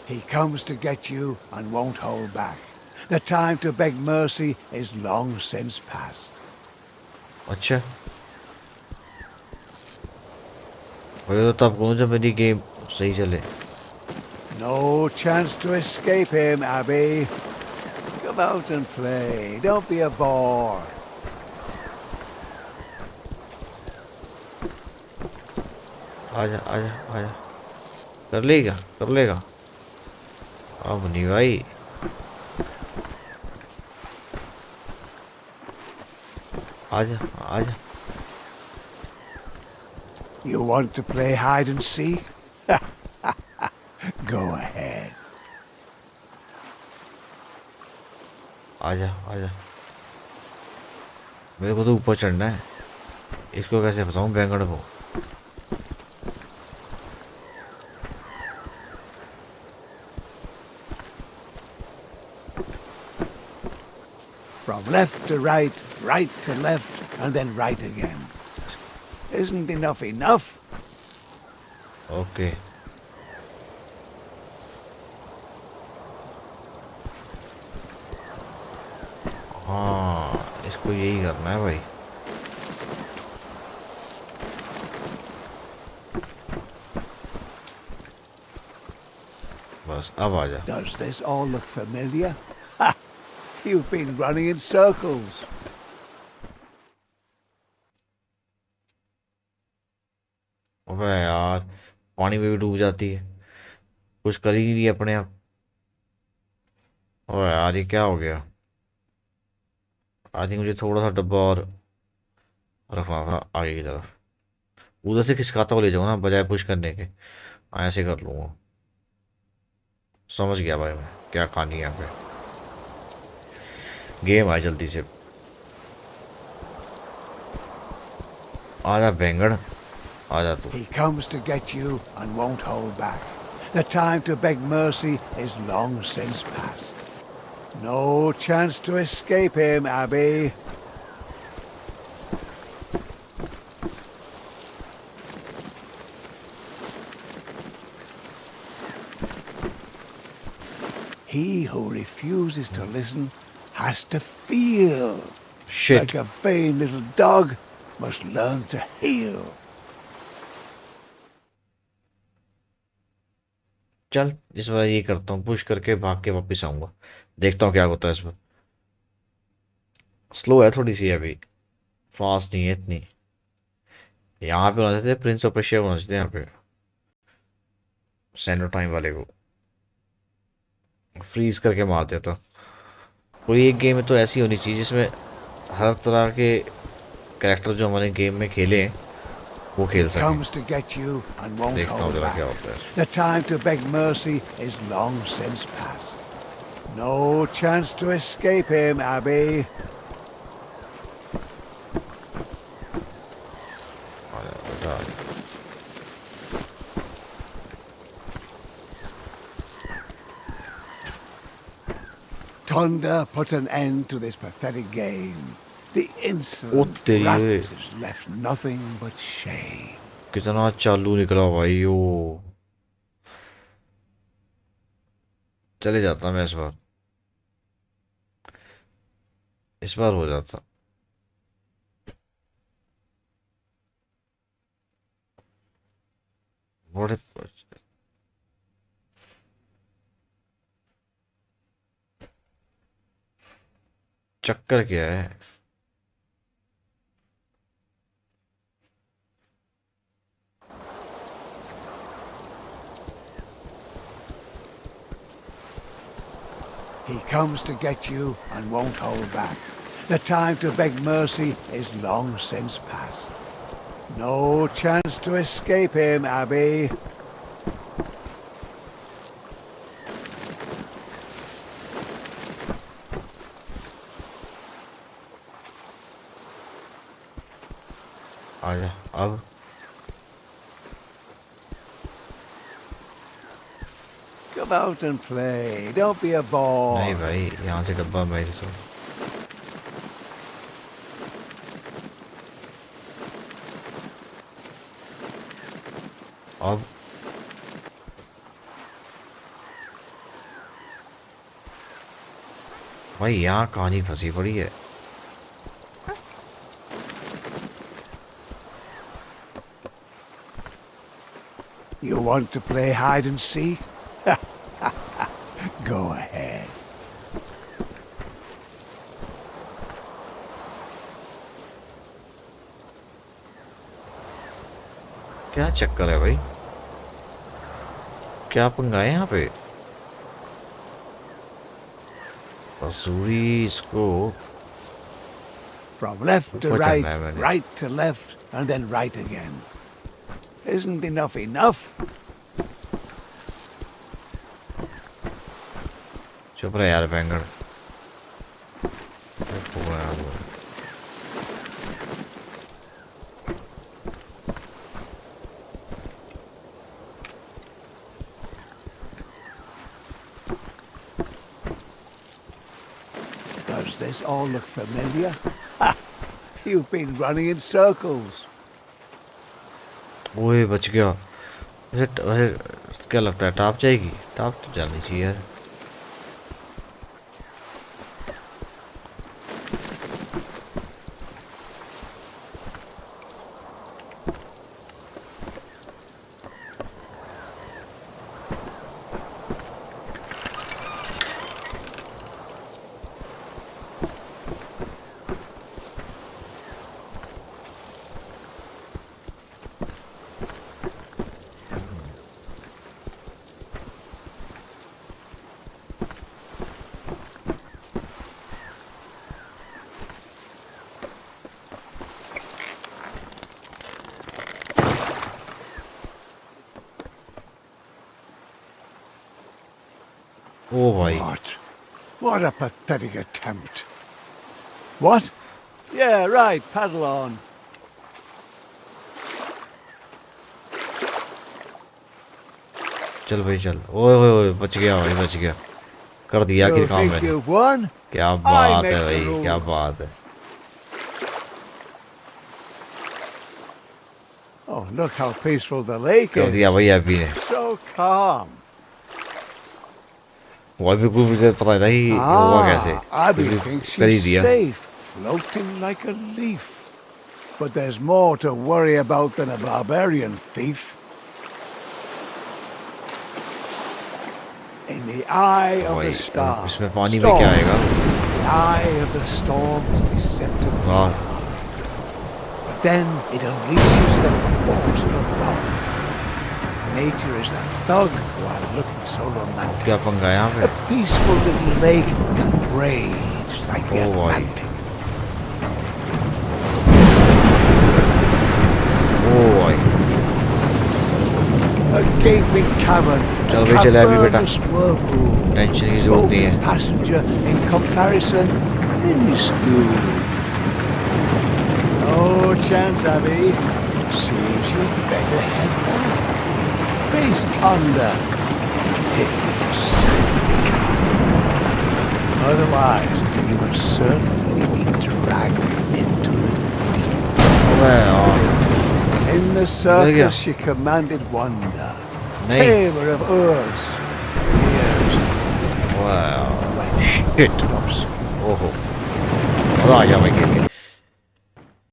He comes to get you and won't hold back. The time to beg mercy is long since past. अच्छा भाई तो तब कौन सा मेरी गेम सही चले No chance to escape him, Abby. Come out and play. Don't be a bore. आजा आजा आजा कर लेगा कर लेगा अब नहीं भाई आजा आजा You want to play hide and seek? Go ahead. आजा आजा मेरे को तो ऊपर चढ़ना है इसको कैसे बताऊं बैंगन को From left to right, right to left, and then right again. Isn't enough enough? Okay हाँ इसको यही करना है भाई बस अब आजा Does this all look familiar? Ha! You've been running in circles. अबे यार पानी में भी डूब जाती है कुछ कर ही नहीं रही अपने आप अबे यार ये क्या हो गया आई थिंक मुझे थोड़ा सा डब्बा और रखना था आगे की तरफ उधर से खिसकाता हुआ ले जाऊँ ना बजाय पुश करने के ऐसे कर लूँगा समझ गया भाई मैं क्या कहानी है यहाँ पे गेम आए जल्दी से आजा बैंगन आजा तू He comes to get you and won't hold back. The time to beg mercy is long since past. No chance to escape him, Abby. He who refuses to listen has to feel. Shit Like a vain little dog must learn to heel. चल इस बार ये करता हूँ push करके भाग के वापस आऊंगा देखता हूँ क्या होता है इस बार स्लो है थोड़ी सी अभी फास्ट नहीं है इतनी यहाँ पे होना चाहिए प्रिंस ऑफ पर्शिया होना चाहिए यहाँ पे सैंडो टाइम वाले को फ्रीज करके मार देता कोई एक गेम तो ऐसी होनी चाहिए जिसमें हर तरह के कैरेक्टर जो हमारे गेम में खेले हैं वो खेल सकें Comes to get you and won't देखता हूँ hold जरा back. क्या होता है The time to beg mercy is long since past. No chance to escape him, Abby. आजा बेटा आजा Thunder put an end to this pathetic game. The O insolent तेरी rat ओए has left nothing but shame. कितना चालू निकला भाई ओ चले जाता मैं इस बार हो जाता बड़े चक्कर क्या है He comes to get you and won't hold back. The time to beg mercy is long since past. No chance to escape him, Abby. आजा अब Come out and play. Don't be a bore. नहीं भाई यहाँ से डब्बा मेरे से अब भाई यहाँ कहानी फंसी पड़ी है। You want to play hide and seek? Go ahead. क्या चक्कर है भाई, क्या पंगा है यहाँ पे? बांसुरी इसको From left to ऊपर right, चढ़ना है मैंने। right to left, and then right again. Isn't enough enough? चुप रहे यार बैंगन। Does this all look familiar? Ha! You've been running in circles. ओए बच गया। वैसे क्या लगता है टॉप जाएगी? टॉप तो जानी चाहिए यार। ओ भाई What? What a pathetic attempt. What? Yeah, right, paddle on. चल भाई चल। ओए ओए ओए बच गया भाई, बच गया। कर दिया You आखिर काम think मैंने। you've won? क्या बात make है the भाई, rules. क्या बात है। Oh, look how peaceful the lake कर is. दिया भाई अभी ने। So calm. वो अभी को मुझे पता था ही होगा कैसे। Abby क्योंकि thinks कर ही she's दिया। safe, floating like a leaf. But there's more to worry about than a barbarian thief. In the eye of भाई the storm. इसमें पानी में क्या आएगा? The eye of the storm is deceptive. वाह But then it unleashes the force of love. Nature is a thug while looking so romantic. क्या पंगा है यहाँ A पे? peaceful little lake can rage like the Oh, boy. Atlantic. ओ भाई A gaping cavern, चल a भाई, चल अभी बेटा। cavernous whirlpool. टेंशन की जरूरत नहीं Boat है। passenger in comparison, minuscule. No chance, Abby. Seems you better head back. Face thunder. Hit the sand. Otherwise, you will certainly be dragged into the deep. अबे यार In the गया? circus she commanded wonder. नहीं। Tamer of earth. Years वाह when she Shit. drops ओहो मजा आ गया भाई खेल के।